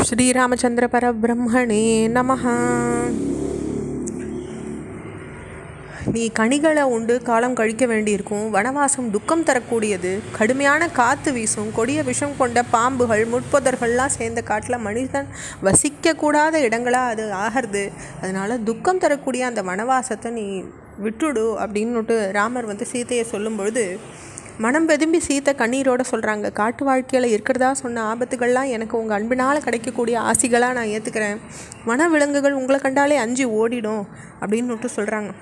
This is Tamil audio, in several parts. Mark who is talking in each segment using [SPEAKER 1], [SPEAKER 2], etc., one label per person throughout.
[SPEAKER 1] ஸ்ரீராமச்சந்திர பரபிரம்மணே நமஹ. நீ கனிகளை உண்டு காலம் கழிக்க வேண்டியிருக்கும். வனவாசம் துக்கம் தரக்கூடியது. கடுமையான காற்று வீசும். கொடிய விஷம் கொண்ட பாம்புகள் முட்பொதர்கள்லாம் சேர்ந்த காட்டில் மனிதன் வசிக்கக்கூடாத இடங்களாக அது ஆகிறது. அதனால் துக்கம் தரக்கூடிய அந்த வனவாசத்தை நீ விட்டுடு அப்படின்னுட்டு ராமர் சீதையை சொல்லும் பொழுது மனம் வெதும்பி சீத்தை கண்ணீரோடு சொல்கிறாங்க. காட்டு வாழ்க்கையில் இருக்கிறதா சொன்ன ஆபத்துகள்லாம் எனக்கு உங்கள் அன்பினால் கிடைக்கக்கூடிய ஆசைகளாக நான் ஏற்றுக்கிறேன். வன விலங்குகள் உங்களை கண்டாலே அஞ்சு ஓடிடும் அப்படின்னுட்டு சொல்கிறாங்க.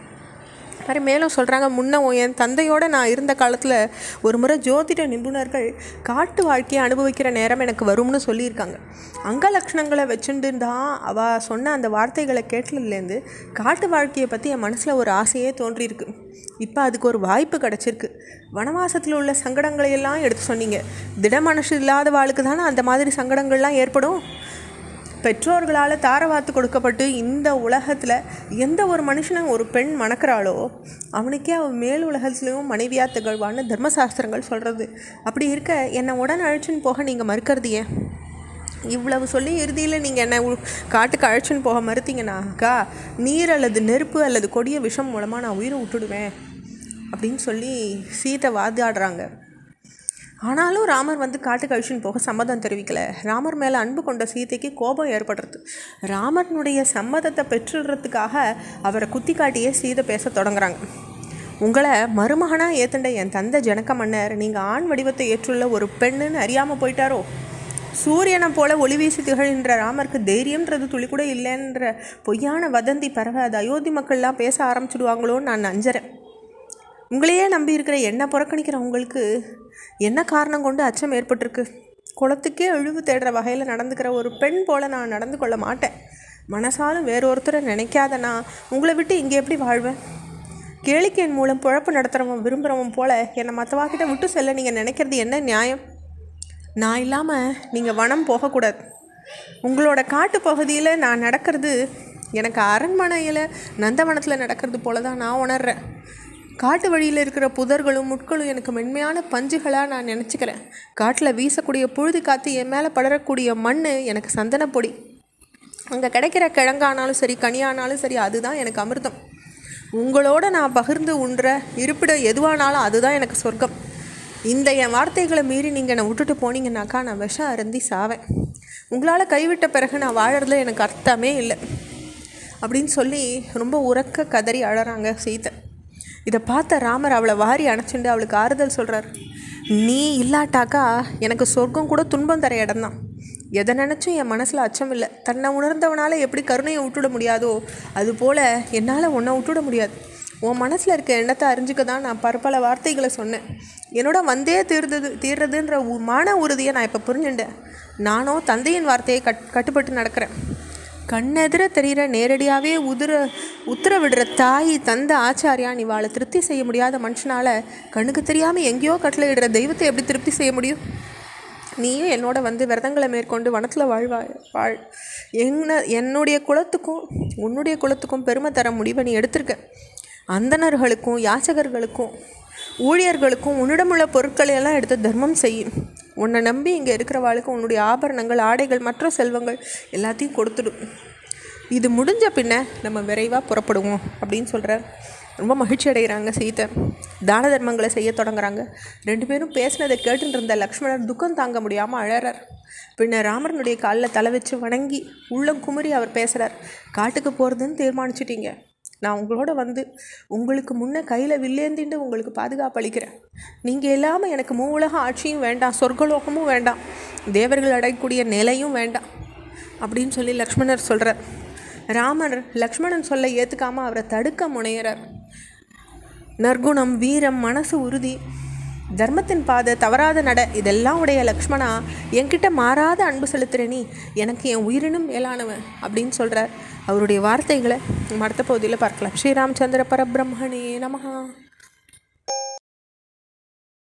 [SPEAKER 1] மாதிரி மேலும் சொல்கிறாங்க, முன்ன என் தந்தையோடு நான் இருந்த காலத்தில் ஒரு முறை ஜோதிட நிபுணர்கள் காட்டு வாழ்க்கையை அனுபவிக்கிற நேரம் எனக்கு வரும்னு சொல்லியிருக்காங்க. அங்க லக்ஷணங்களை வச்சுட்டு தான் அவள் சொன்ன அந்த வார்த்தைகளை கேட்டதுலேருந்து காட்டு வாழ்க்கையை பற்றி என் மனசில் ஒரு ஆசையே தோன்றியிருக்கு. இப்போ அதுக்கு ஒரு வாய்ப்பு கிடச்சிருக்கு. வனவாசத்தில் உள்ள சங்கடங்களையெல்லாம் எடுத்து சொன்னீங்க. திட மனசு இல்லாத வாழ்க்கை தானே அந்த மாதிரி சங்கடங்கள்லாம் ஏற்படும். பெற்றோர்களால் தாரவாத்து கொடுக்கப்பட்டு இந்த உலகத்தில் எந்த ஒரு மனுஷனும் ஒரு பெண் மணக்கிறாளோ அவனுக்கே அவன் மேல் உலகத்துலேயும் மனைவியாக திகழ்வான்னு தர்மசாஸ்திரங்கள் சொல்கிறது. அப்படி இருக்க என்னை உடன் அழைச்சின்னு போக நீங்கள் மறுக்கிறது ஏன்? இவ்வளவு சொல்லி இறுதியில் நீங்கள் என்னை காட்டுக்கு அழைச்சின்னு போக மறுத்தீங்கன்னாக்கா நீர் அல்லது நெருப்பு அல்லது கொடிய விஷம் மூலமாக நான் உயிரை விட்டுடுவேன் அப்படின்னு சொல்லி சீதை வாதாடுறாங்க. ஆனாலும் ராமர் காட்டுக்கு அழிச்சின்னு போக சம்மதம் தெரிவிக்கலை. ராமர் மேலே அன்பு கொண்ட சீதைக்கு கோபம் ஏற்படுறது. ராமனுடைய சம்மதத்தை பெற்றுடுறதுக்காக அவரை குத்தி காட்டியே சீதை பேச தொடங்குறாங்க. உங்களை மருமகனாக ஏற்றுண்ட என் தந்தை ஜனக மன்னர் நீங்கள் ஆண் வடிவத்தை ஏற்றுள்ள ஒரு பெண்ணுன்னு அறியாமல் போயிட்டாரோ? சூரியனை போல ஒளி வீசி திகழ்கின்ற ராமருக்கு தைரியம்ன்றது துளி கூட இல்லைன்ற பொய்யான வதந்தி பரவ அது அயோத்தி மக்கள்லாம் பேச ஆரம்பிச்சுடுவாங்களோன்னு நான் அஞ்சறேன். உங்களையே நம்பி இருக்கிற என்னை புறக்கணிக்கிற உங்களுக்கு என்ன காரணம் கொண்டு அச்சம் ஏற்பட்டிருக்கு? குளத்துக்கே அழிவு தேடுற வகையில் நடந்துக்கிற ஒரு பெண் போல் நான் நடந்து கொள்ள மாட்டேன். மனசாலும் வேறொருத்தரை நினைக்காத நான் உங்களை விட்டு இங்கே எப்படி வாழ்வேன்? கேளிக்கையின் மூலம் குழப்பு நடத்துகிறவன் விரும்புகிறவன் போல் என்னை மற்றவாக்கிட்ட விட்டு செல்ல நீங்கள் நினைக்கிறது என்ன நியாயம்? நான் இல்லாமல் நீங்கள் வனம் போகக்கூடாது. உங்களோட காட்டு பகுதியில் நான் நடக்கிறது எனக்கு அரண்மனையில் நந்தவனத்தில் நடக்கிறது போல தான் நான் உணர்கிறேன். காட்டு வழியில் இருக்கிற புதர்களும் முட்களும் எனக்கு மென்மையான பஞ்சுகளாக நான் நினச்சிக்கிறேன். காட்டில் வீசக்கூடிய புழுதி காற்று என் மேலே படரக்கூடிய மண் எனக்கு சந்தனப்பொடி. அங்கே கிடைக்கிற கிழங்கானாலும் சரி கனியானாலும் சரி அதுதான் எனக்கு அமிர்தம். உங்களோட நான் பகிர்ந்து உண்ற இருப்பிடம் எதுவானாலும் அதுதான் எனக்கு சொர்க்கம். இந்த என் வார்த்தைகளை மீறி நீங்கள் என்னை விட்டுட்டு போனீங்கன்னாக்கா நான் விஷம் அருந்தி சாவேன். உங்களால் கைவிட்ட பிறகு நான் வாழறதுல எனக்கு அர்த்தமே இல்லை அப்படின்னு சொல்லி ரொம்ப உரக்க கதறி அழறாங்க சீதை. இதை பார்த்த ராமர் அவளை வாரி அணைச்சிண்டு அவளுக்கு ஆறுதல் சொல்கிறார். நீ இல்லாட்டாக்கா எனக்கு சொர்க்கம் கூட துன்பம் தர இடம்தான். எதை நினச்சும் என் மனசில் அச்சம் இல்லை. தன்னை உணர்ந்தவனால் எப்படி கருணையை விட்டுட முடியாதோ அதுபோல் என்னால் உன்னை விட்டுட முடியாது. உன் மனசில் இருக்க எண்ணத்தை அறிஞ்சிக்க தான் நான் பற்பல வார்த்தைகளை சொன்னேன். என்னோட வந்தே தீர்றதுன்ற மான உறுதியை நான் இப்போ புரிஞ்சுட்டேன். நானோ தந்தையின் வார்த்தையை கட்டுப்பட்டு நடக்கிறேன். கண்ணெதிர தெரிகிற நேரடியாகவே உத்தரவிடுற தாய் தந்த ஆச்சாரியா நீ வாழை திருப்தி செய்ய முடியாத மனுஷனால் கண்ணுக்கு தெரியாமல் எங்கேயோ கட்டளை இடுற தெய்வத்தை எப்படி திருப்தி செய்ய முடியும்? நீயும் என்னோட விரதங்களை மேற்கொண்டு வனத்தில் வாழ். என்னுடைய குலத்துக்கும் உன்னுடைய குலத்துக்கும் பெருமை தர முடிவை நீ எடுத்திருக்க. அந்தணர்களுக்கும் யாச்சகர்களுக்கும் ஊழியர்களுக்கும் உன்னிடமுள்ள பொருட்களை எல்லாம் எடுத்து தர்மம் செய்யும். உன்னை நம்பி இங்கே இருக்கிறவாளுக்கு உன்னுடைய ஆபரணங்கள் ஆடைகள் மற்ற செல்வங்கள் எல்லாத்தையும் கொடுத்துடும். இது முடிஞ்ச பின்ன நம்ம விரைவாக புறப்படுவோம் அப்படின்னு சொல்கிறார். ரொம்ப மகிழ்ச்சி அடைகிறாங்க சீதை. தான தர்மங்களை செய்ய தொடங்குறாங்க. ரெண்டு பேரும் பேசினதை கேட்டுட்டு இருந்த லக்ஷ்மணர் துக்கம் தாங்க முடியாமல் அழறார். பின்ன ராமரனுடைய காலில் தலை வச்சு வணங்கி உள்ளம் குமரி அவர் பேசுகிறார். காட்டுக்கு போகிறதுன்னு தீர்மானிச்சிட்டீங்க. நான் உங்களோட உங்களுக்கு முன்னே கையில் வில்லேந்திண்டு உங்களுக்கு பாதுகாப்பு அளிக்கிறேன். நீங்கள் இல்லாமல் எனக்கு மூவுலக ஆட்சியும் வேண்டாம், சொர்க்கலோகமும் வேண்டாம், தேவர்கள் அடையக்கூடிய நிலையும் வேண்டாம் அப்படின்னு சொல்லி லக்ஷ்மணர் சொல்கிறார். ராமர் லக்ஷ்மணன் சொல்ல ஏற்றுக்காமல் அவரை தடுக்க முனையிறார். நற்குணம், வீரம், மனசு உறுதி, தர்மத்தின் பாதை, தவறாத நட இதெல்லாம் உடைய லக்ஷ்மணா என்கிட்ட மாறாத அன்பு செலுத்துகிற நீ எனக்கு என் உயிரினும் மேலானவன் அப்படின்னு சொல்கிறார். அவருடைய வார்த்தைகளை அடுத்த பகுதியில் பார்க்கலாம். ஸ்ரீராமச்சந்திர பரபிரம்மணே நமஹ.